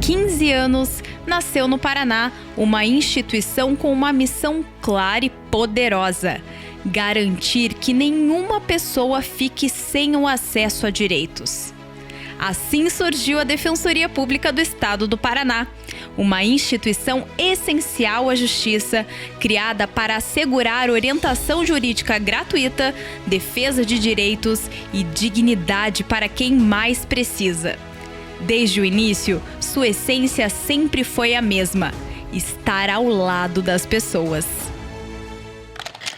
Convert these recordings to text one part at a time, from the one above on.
15 anos, nasceu no Paraná uma instituição com uma missão clara e poderosa: garantir que nenhuma pessoa fique sem o acesso a direitos. Assim surgiu a Defensoria Pública do Estado do Paraná, uma instituição essencial à justiça, criada para assegurar orientação jurídica gratuita, defesa de direitos e dignidade para quem mais precisa. Desde o início, sua essência sempre foi a mesma: estar ao lado das pessoas.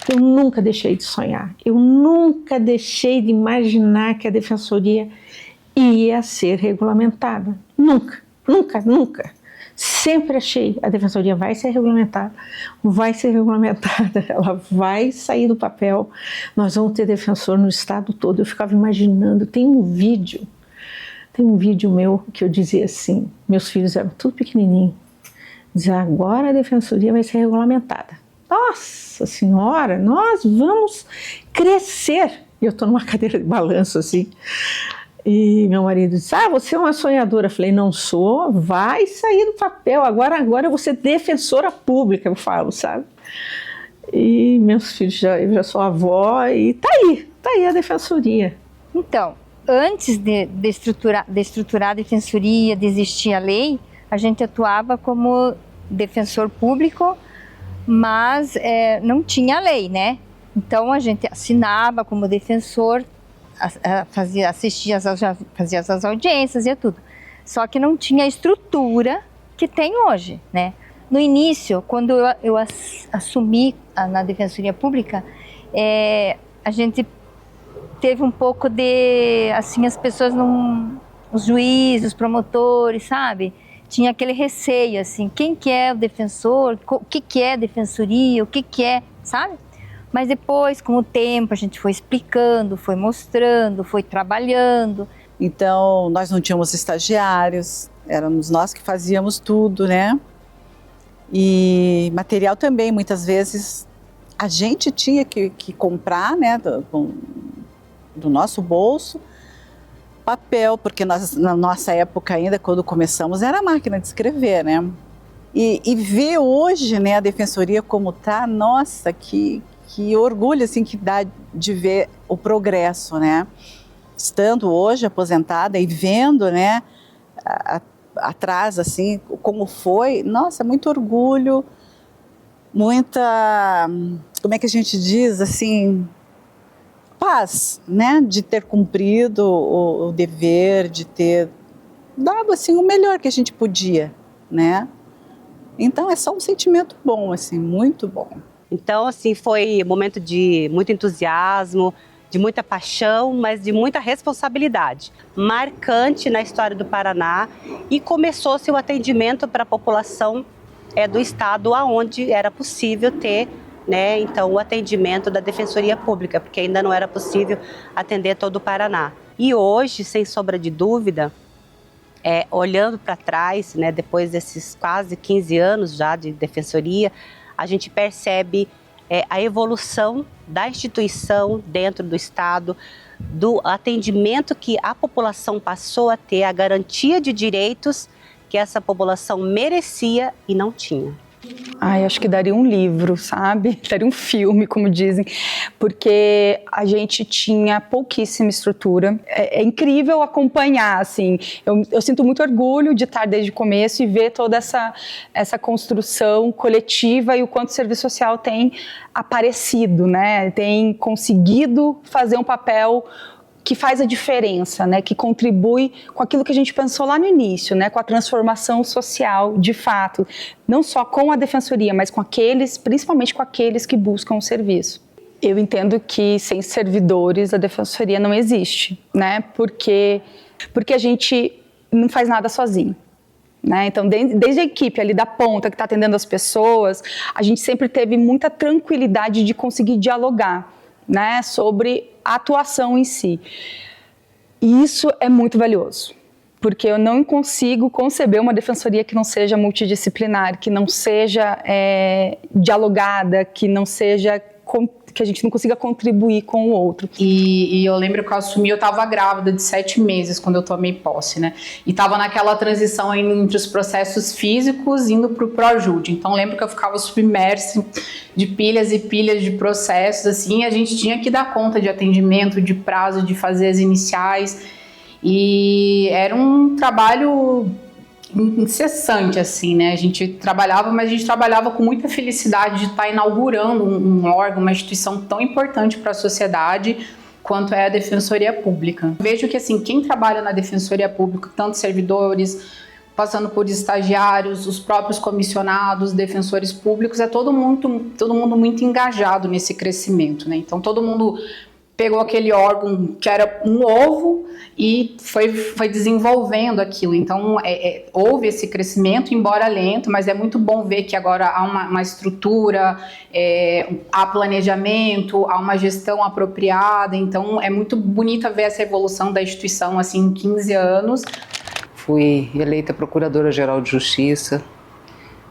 Eu nunca deixei de sonhar, eu nunca deixei de imaginar que a Defensoria ia ser regulamentada. Nunca, nunca, nunca. Sempre achei, a Defensoria vai ser regulamentada, ela vai sair do papel, nós vamos ter defensor no estado todo. Eu ficava imaginando, tem um vídeo meu que eu dizia assim, meus filhos eram tudo pequenininhos, dizia: agora a Defensoria vai ser regulamentada. Nossa Senhora, nós vamos crescer. E eu estou numa cadeira de balanço assim. E meu marido disse: você é uma sonhadora. Eu falei: não sou, vai sair do papel, agora eu vou ser defensora pública, eu falo, sabe? E meus filhos, eu já sou avó e tá aí a Defensoria. Então, antes de estruturar a Defensoria, de existir a lei, a gente atuava como defensor público, mas não tinha lei, né? Então a gente assinava como defensor, fazia as audiências e tudo. Só que não tinha a estrutura que tem hoje, né? No início, quando eu assumi na Defensoria Pública, a gente teve um pouco de, assim, as pessoas os juízes, os promotores, sabe? Tinha aquele receio, assim, quem que é o defensor, o que é a defensoria, o que é, sabe? Mas depois, com o tempo, a gente foi explicando, foi mostrando, foi trabalhando. Então, nós não tínhamos estagiários, éramos nós que fazíamos tudo, né? E material também, muitas vezes, a gente tinha que comprar, né, do nosso bolso, papel, porque nós, na nossa época ainda, quando começamos, era a máquina de escrever, né? E ver hoje, né, a Defensoria como tá, nossa, que orgulho, assim, que dá de ver o progresso, né? Estando hoje aposentada e vendo, né, atrás, assim, como foi, nossa, muito orgulho, muita, como é que a gente diz, assim, paz, né, de ter cumprido o dever, de ter dado, assim, o melhor que a gente podia, né? Então é só um sentimento bom, assim, muito bom. Então, assim, foi um momento de muito entusiasmo, de muita paixão, mas de muita responsabilidade. Marcante na história do Paraná, e começou-se o atendimento para a população do estado, aonde era possível ter, né, então, o atendimento da Defensoria Pública, porque ainda não era possível atender todo o Paraná. E hoje, sem sombra de dúvida, olhando para trás, né, depois desses quase 15 anos já de Defensoria, a gente percebe a evolução da instituição dentro do Estado, do atendimento que a população passou a ter, a garantia de direitos que essa população merecia e não tinha. Ai, acho que daria um livro, sabe? Daria um filme, como dizem, porque a gente tinha pouquíssima estrutura. É incrível acompanhar, assim. Eu sinto muito orgulho de estar desde o começo e ver toda essa construção coletiva e o quanto o serviço social tem aparecido, né? Tem conseguido fazer um papel que faz a diferença, né, que contribui com aquilo que a gente pensou lá no início, né, com a transformação social, de fato, não só com a Defensoria, mas com aqueles, principalmente com aqueles que buscam o serviço. Eu entendo que sem servidores a Defensoria não existe, né, porque a gente não faz nada sozinho. Né? Então, desde a equipe ali da ponta que está atendendo as pessoas, a gente sempre teve muita tranquilidade de conseguir dialogar, né, sobre a atuação em si. E isso é muito valioso, porque eu não consigo conceber uma defensoria que não seja multidisciplinar, que não seja dialogada, que não seja que a gente não consiga contribuir com o outro. E eu lembro que eu assumi, eu estava grávida de 7 meses quando eu tomei posse, né? E estava naquela transição entre os processos físicos indo para o Projude. Então lembro que eu ficava submersa de pilhas e pilhas de processos, assim, a gente tinha que dar conta de atendimento, de prazo, de fazer as iniciais. E era um trabalho incessante, assim, né? A gente trabalhava, mas a gente trabalhava com muita felicidade de estar inaugurando um órgão, uma instituição tão importante para a sociedade quanto é a Defensoria Pública. Vejo que, assim, quem trabalha na Defensoria Pública, tanto servidores, passando por estagiários, os próprios comissionados, defensores públicos, é todo mundo muito engajado nesse crescimento, né? Então, todo mundo pegou aquele órgão que era um ovo e foi desenvolvendo aquilo. Então, houve esse crescimento, embora lento, mas é muito bom ver que agora há uma estrutura, há planejamento, há uma gestão apropriada. Então, é muito bonita ver essa evolução da instituição assim, em 15 anos. Fui eleita Procuradora-Geral de Justiça.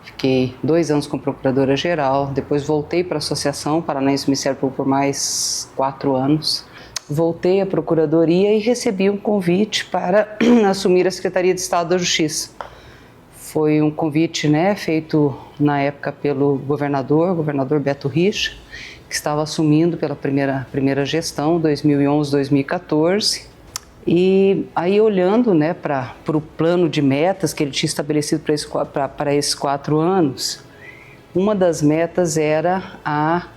Fiquei 2 anos como Procuradora-Geral, depois voltei para a Associação Paranaense do Ministério Público por mais 4 anos. Voltei à Procuradoria e recebi um convite para assumir a Secretaria de Estado da Justiça. Foi um convite, né, feito na época pelo governador Beto Richa, que estava assumindo pela primeira gestão, 2011-2014. E aí, olhando, né, para o plano de metas que ele tinha estabelecido para esses 4 anos, uma das metas era a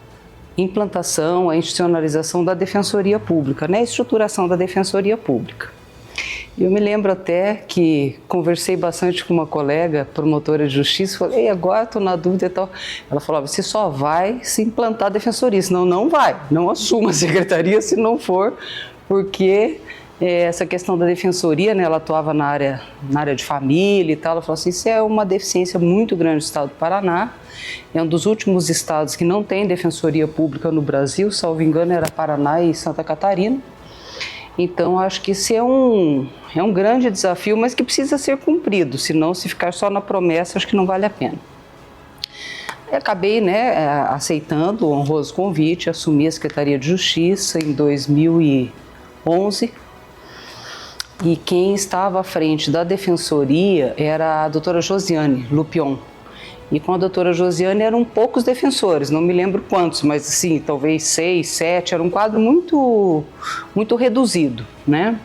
implantação, a institucionalização da Defensoria Pública, né, a estruturação da Defensoria Pública. Eu me lembro até que conversei bastante com uma colega promotora de justiça, falei, agora estou na dúvida e tal. Ela falou, você só vai se implantar a Defensoria, senão não vai, não assuma a Secretaria se não for, porque essa questão da defensoria, né, ela atuava na área de família e tal, ela falou assim, isso é uma deficiência muito grande do estado do Paraná, é um dos últimos estados que não tem defensoria pública no Brasil, salvo engano era Paraná e Santa Catarina, então acho que esse é um grande desafio, mas que precisa ser cumprido, senão se ficar só na promessa, acho que não vale a pena. Eu acabei, né, aceitando o honroso convite, assumi a Secretaria de Justiça em 2011, e quem estava à frente da Defensoria era a doutora Josiane Lupion. E com a doutora Josiane eram poucos defensores, não me lembro quantos, mas assim, talvez 6, 7, era um quadro muito reduzido, né?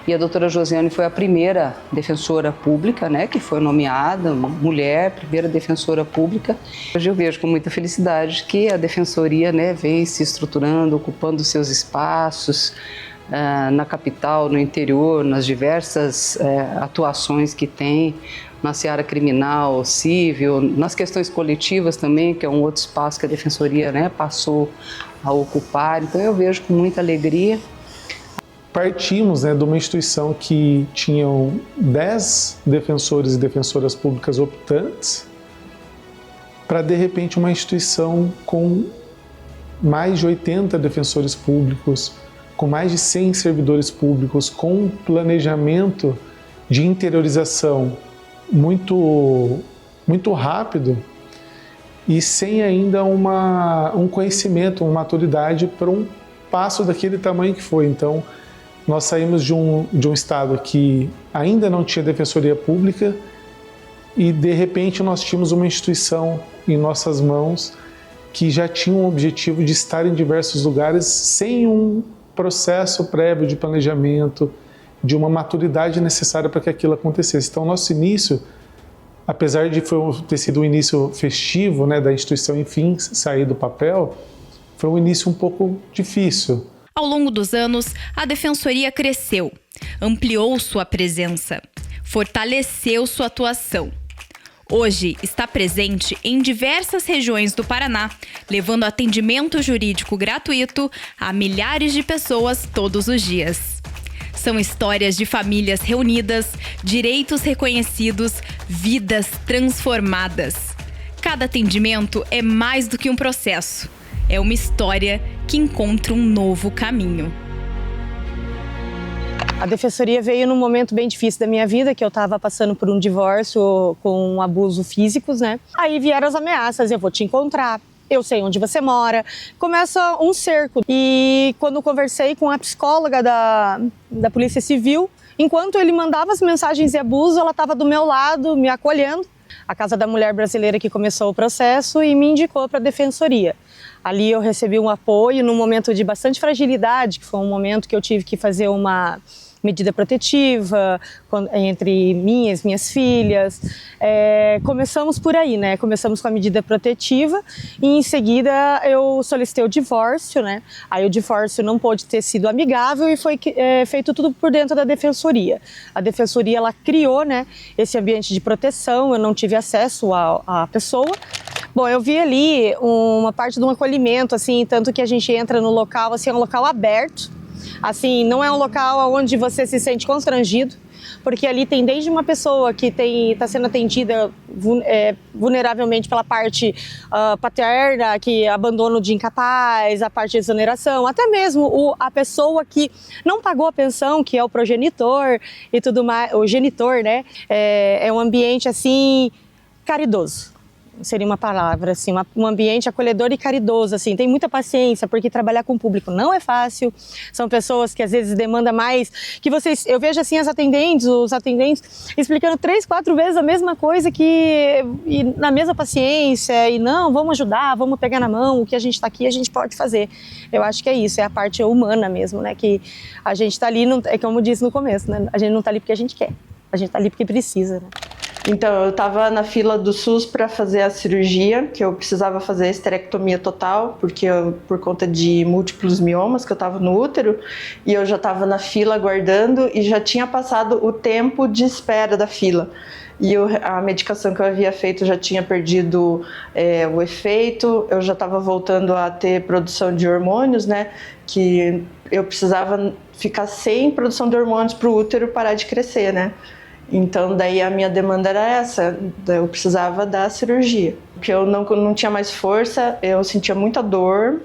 E a doutora Josiane foi a primeira defensora pública, né, que foi nomeada, uma mulher, primeira defensora pública. Hoje eu vejo com muita felicidade que a Defensoria, né, vem se estruturando, ocupando seus espaços, na capital, no interior, nas diversas atuações que tem na seara criminal, civil, nas questões coletivas também, que é um outro espaço que a Defensoria, né, passou a ocupar. Então eu vejo com muita alegria. Partimos, né, de uma instituição que tinham 10 defensores e defensoras públicas optantes para, de repente, uma instituição com mais de 80 defensores públicos, com mais de 100 servidores públicos, com um planejamento de interiorização muito rápido e sem ainda um conhecimento, uma maturidade para um passo daquele tamanho que foi. Então, nós saímos de um estado que ainda não tinha defensoria pública e, de repente, nós tínhamos uma instituição em nossas mãos que já tinha um objetivo de estar em diversos lugares sem um processo prévio de planejamento, de uma maturidade necessária para que aquilo acontecesse. Então, nosso início, apesar de ter sido um início festivo, né, da instituição, enfim, sair do papel, foi um início um pouco difícil. Ao longo dos anos, a Defensoria cresceu, ampliou sua presença, fortaleceu sua atuação. Hoje está presente em diversas regiões do Paraná, levando atendimento jurídico gratuito a milhares de pessoas todos os dias. São histórias de famílias reunidas, direitos reconhecidos, vidas transformadas. Cada atendimento é mais do que um processo. É uma história que encontra um novo caminho. A Defensoria veio num momento bem difícil da minha vida, que eu estava passando por um divórcio com abuso físicos, né? Aí vieram as ameaças, eu vou te encontrar, eu sei onde você mora. Começa um cerco. E quando conversei com a psicóloga da Polícia Civil, enquanto ele mandava as mensagens de abuso, ela estava do meu lado, me acolhendo. A Casa da Mulher Brasileira que começou o processo e me indicou para a Defensoria. Ali eu recebi um apoio num momento de bastante fragilidade, que foi um momento que eu tive que fazer uma medida protetiva entre minhas filhas. Começamos por aí, né? Começamos com a medida protetiva e em seguida eu solicitei o divórcio, né? Aí o divórcio não pôde ter sido amigável e foi feito tudo por dentro da Defensoria. A Defensoria, ela criou, né, esse ambiente de proteção, eu não tive acesso à pessoa. Bom, eu vi ali uma parte de um acolhimento, assim, tanto que a gente entra no local, assim, é um local aberto. Assim, não é um local onde você se sente constrangido, porque ali tem desde uma pessoa que está sendo atendida vulneravelmente pela parte paterna, que é abandono de incapaz, a parte de exoneração, até mesmo a pessoa que não pagou a pensão, que é o progenitor e tudo mais, o genitor, né? É um ambiente, assim, caridoso. Seria uma palavra, assim, um ambiente acolhedor e caridoso, assim, tem muita paciência, porque trabalhar com o público não é fácil, são pessoas que às vezes demandam mais, que eu vejo assim os atendentes explicando 3, 4 vezes a mesma coisa e na mesma paciência, e não, vamos ajudar, vamos pegar na mão, o que a gente está aqui a gente pode fazer. Eu acho que é isso, é a parte humana mesmo, né, que a gente está ali, é como eu disse no começo, né, a gente não está ali porque a gente quer, a gente está ali porque precisa, né. Então, eu estava na fila do SUS para fazer a cirurgia, que eu precisava fazer a esterectomia total, porque por conta de múltiplos miomas que eu estava no útero, e eu já estava na fila aguardando e já tinha passado o tempo de espera da fila. E a medicação que eu havia feito já tinha perdido o efeito, eu já estava voltando a ter produção de hormônios, né? Que eu precisava ficar sem produção de hormônios para o útero parar de crescer, né? Então, daí a minha demanda era essa, eu precisava da cirurgia. Porque eu não tinha mais força, eu sentia muita dor,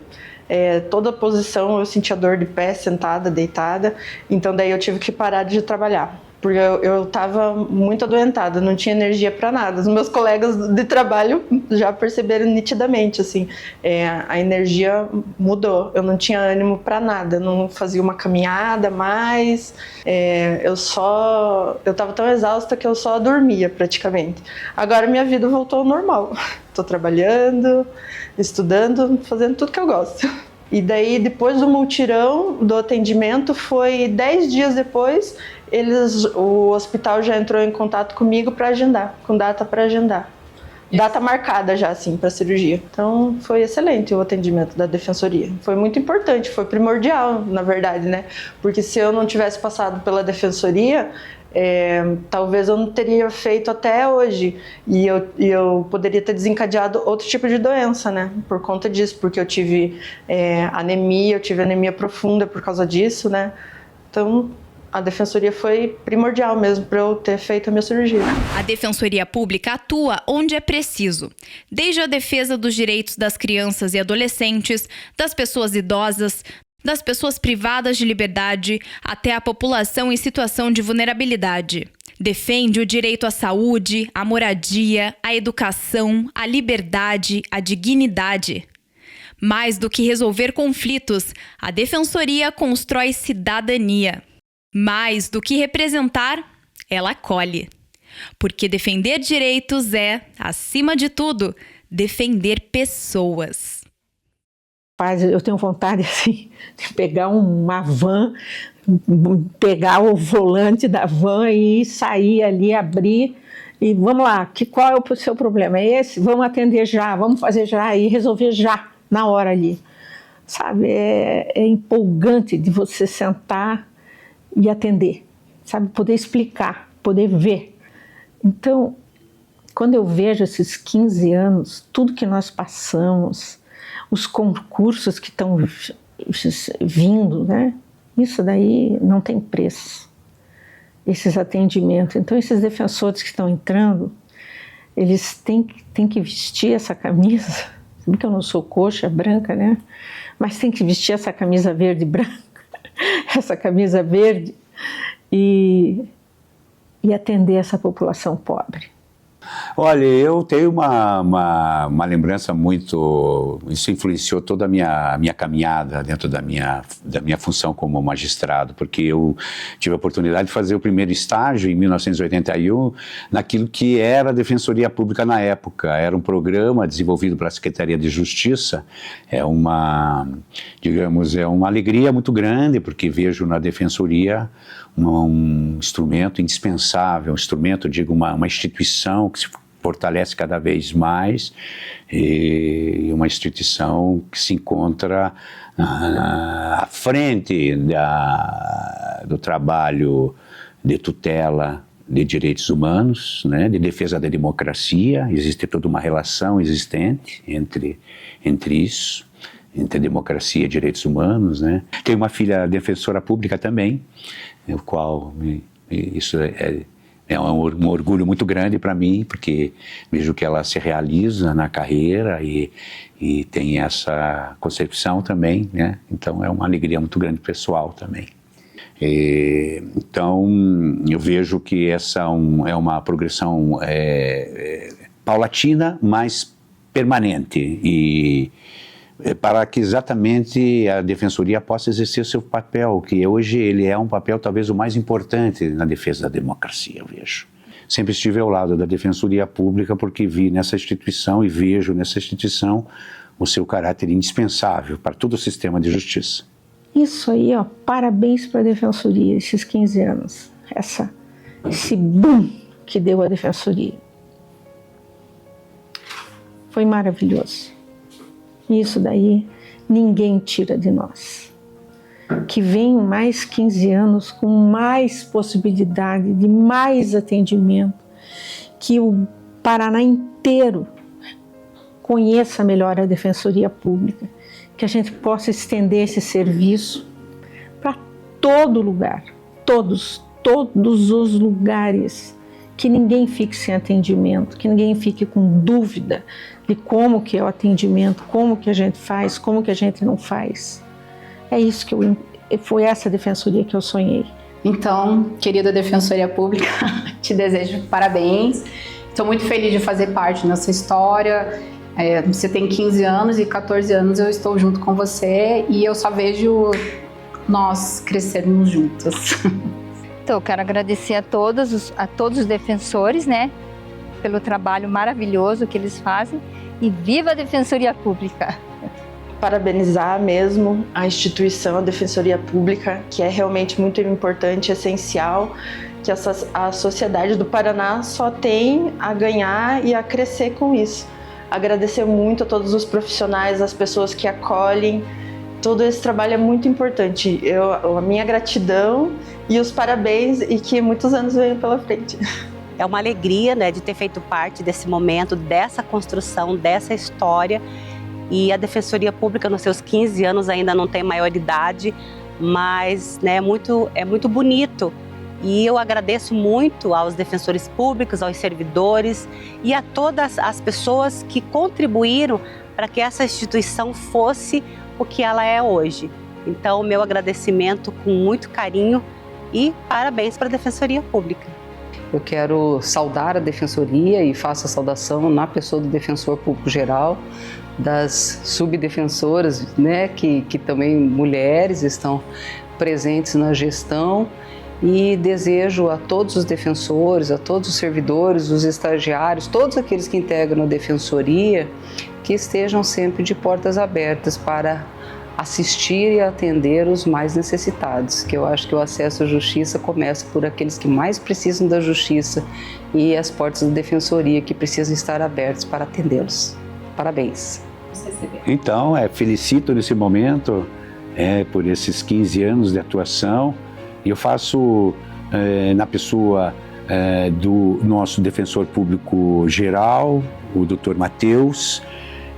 toda posição eu sentia dor de pé, sentada, deitada. Então, daí eu tive que parar de trabalhar. Porque eu estava muito adoentada, não tinha energia para nada. Os meus colegas de trabalho já perceberam nitidamente, assim, a energia mudou. Eu não tinha ânimo para nada, não fazia uma caminhada mais. Eu estava tão exausta que eu só dormia praticamente. Agora minha vida voltou ao normal. Estou trabalhando, estudando, fazendo tudo que eu gosto. E daí, depois do multirão, do atendimento, foi 10 dias depois, o hospital já entrou em contato comigo para agendar, com data para agendar. Data marcada já, assim, para cirurgia. Então, foi excelente o atendimento da Defensoria. Foi muito importante, foi primordial, na verdade, né? Porque se eu não tivesse passado pela Defensoria, talvez eu não teria feito até hoje. E eu poderia ter desencadeado outro tipo de doença, né? Por conta disso, porque eu tive anemia, eu tive anemia profunda por causa disso, né? Então, a Defensoria foi primordial mesmo para eu ter feito a minha cirurgia. A Defensoria Pública atua onde é preciso, desde a defesa dos direitos das crianças e adolescentes, das pessoas idosas, das pessoas privadas de liberdade, até a população em situação de vulnerabilidade. Defende o direito à saúde, à moradia, à educação, à liberdade, à dignidade. Mais do que resolver conflitos, a Defensoria constrói cidadania. Mais do que representar, ela acolhe. Porque defender direitos é, acima de tudo, defender pessoas. Eu tenho vontade, assim, de pegar uma van, pegar o volante da van e sair ali, abrir e vamos lá, qual é o seu problema? É esse? Vamos atender já, vamos fazer já e resolver já, na hora ali. Sabe, é empolgante de você sentar e atender, sabe, poder explicar, poder ver. Então, quando eu vejo esses 15 anos, tudo que nós passamos, os concursos que estão vindo, né? Isso daí não tem preço, esses atendimentos. Então, esses defensores que estão entrando, eles têm que vestir essa camisa, sabe que eu não sou coxa branca, né? Mas tem que vestir essa camisa verde e branca, essa camisa verde e atender essa população pobre. Olha, eu tenho uma lembrança muito... Isso influenciou toda a minha caminhada dentro da minha função como magistrado, porque eu tive a oportunidade de fazer o primeiro estágio em 1981 naquilo que era a Defensoria Pública na época. Era um programa desenvolvido pela Secretaria de Justiça. É uma alegria muito grande, porque vejo na Defensoria um instrumento indispensável, uma instituição que se fortalece cada vez mais, e uma instituição que se encontra à frente do trabalho de tutela de direitos humanos, né, de defesa da democracia. Existe toda uma relação existente entre isso, entre democracia e direitos humanos, né. Tenho uma filha defensora pública também, o qual isso é um orgulho muito grande para mim, porque vejo que ela se realiza na carreira e tem essa concepção também, né? Então é uma alegria muito grande pessoal também. Então eu vejo que essa é uma progressão paulatina, mas permanente, e para que exatamente a Defensoria possa exercer o seu papel, que hoje ele é um papel talvez o mais importante na defesa da democracia, eu vejo. Sempre estive ao lado da Defensoria Pública porque vi nessa instituição e vejo nessa instituição o seu caráter indispensável para todo o sistema de justiça. Isso aí, ó, parabéns para a Defensoria, esses 15 anos, esse boom que deu a Defensoria. Foi maravilhoso. Isso daí ninguém tira de nós. Que venham mais 15 anos com mais possibilidade de mais atendimento, que o Paraná inteiro conheça melhor a Defensoria Pública, que a gente possa estender esse serviço para todo lugar, todos os lugares, que ninguém fique sem atendimento, que ninguém fique com dúvida de como que é o atendimento, como que a gente faz, como que a gente não faz. É isso foi essa defensoria que eu sonhei. Então, querida Defensoria Pública, te desejo parabéns. Estou muito feliz de fazer parte dessa história. Você tem 15 anos e 14 anos eu estou junto com você e eu só vejo nós crescermos juntos. Então, eu quero agradecer a todos os defensores, né, pelo trabalho maravilhoso que eles fazem, e viva a Defensoria Pública! Parabenizar mesmo a instituição, a Defensoria Pública, que é realmente muito importante, essencial, que a sociedade do Paraná só tem a ganhar e a crescer com isso. Agradecer muito a todos os profissionais, as pessoas que acolhem. Todo esse trabalho é muito importante. A minha gratidão e os parabéns, e que muitos anos venham pela frente. É uma alegria, né, de ter feito parte desse momento, dessa construção, dessa história. E a Defensoria Pública, nos seus 15 anos, ainda não tem maioridade, mas, né, é muito bonito. E eu agradeço muito aos defensores públicos, aos servidores e a todas as pessoas que contribuíram para que essa instituição fosse o que ela é hoje. Então, meu agradecimento com muito carinho e parabéns para a Defensoria Pública. Eu quero saudar a Defensoria e faço a saudação na pessoa do Defensor Público Geral, das subdefensoras, né, que também mulheres estão presentes na gestão, e desejo a todos os defensores, a todos os servidores, os estagiários, todos aqueles que integram a Defensoria, que estejam sempre de portas abertas para assistir e atender os mais necessitados, que eu acho que o acesso à justiça começa por aqueles que mais precisam da justiça, e as portas da Defensoria que precisam estar abertas para atendê-los. Parabéns. Então, felicito nesse momento por esses 15 anos de atuação, e eu faço na pessoa do nosso defensor público geral, o Dr. Matheus,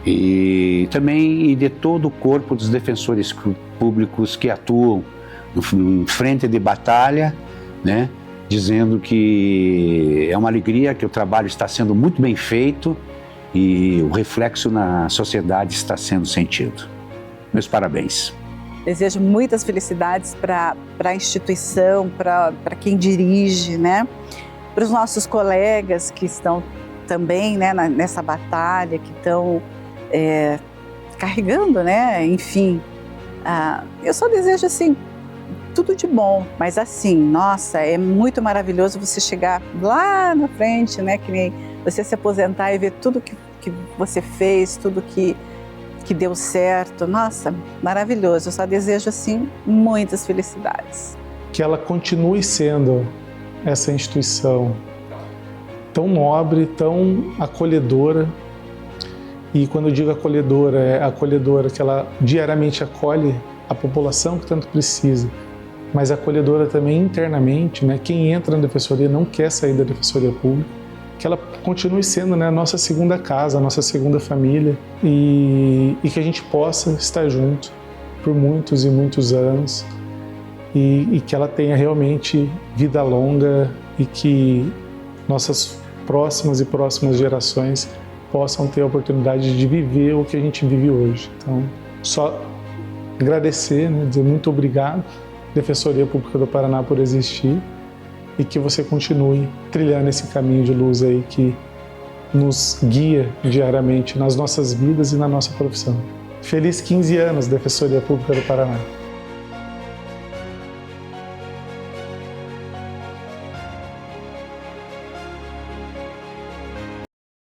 e também de todo o corpo dos defensores públicos que atuam em frente de batalha, né, dizendo que é uma alegria, que o trabalho está sendo muito bem feito e o reflexo na sociedade está sendo sentido. Meus parabéns. Desejo muitas felicidades para a instituição, para quem dirige, né? Para os nossos colegas que estão também, né, nessa batalha, que estão carregando, né, enfim. Eu só desejo, assim, tudo de bom, mas assim, nossa, é muito maravilhoso você chegar lá na frente, né, que nem você se aposentar e ver tudo que você fez, tudo que deu certo. Nossa, maravilhoso. Eu só desejo, assim, muitas felicidades. Que ela continue sendo essa instituição tão nobre, tão acolhedora. E quando eu digo acolhedora, é acolhedora que ela diariamente acolhe a população que tanto precisa, mas acolhedora também internamente, né? Quem entra na Defensoria não quer sair da Defensoria Pública. Que ela continue sendo, né, a nossa segunda casa, a nossa segunda família, e que a gente possa estar junto por muitos e muitos anos, e que ela tenha realmente vida longa, e que nossas próximas e próximas gerações possam ter a oportunidade de viver o que a gente vive hoje. Então, só agradecer, né, dizer muito obrigado, Defensoria Pública do Paraná, por existir, e que você continue trilhando esse caminho de luz aí que nos guia diariamente nas nossas vidas e na nossa profissão. Feliz 15 anos, Defensoria Pública do Paraná.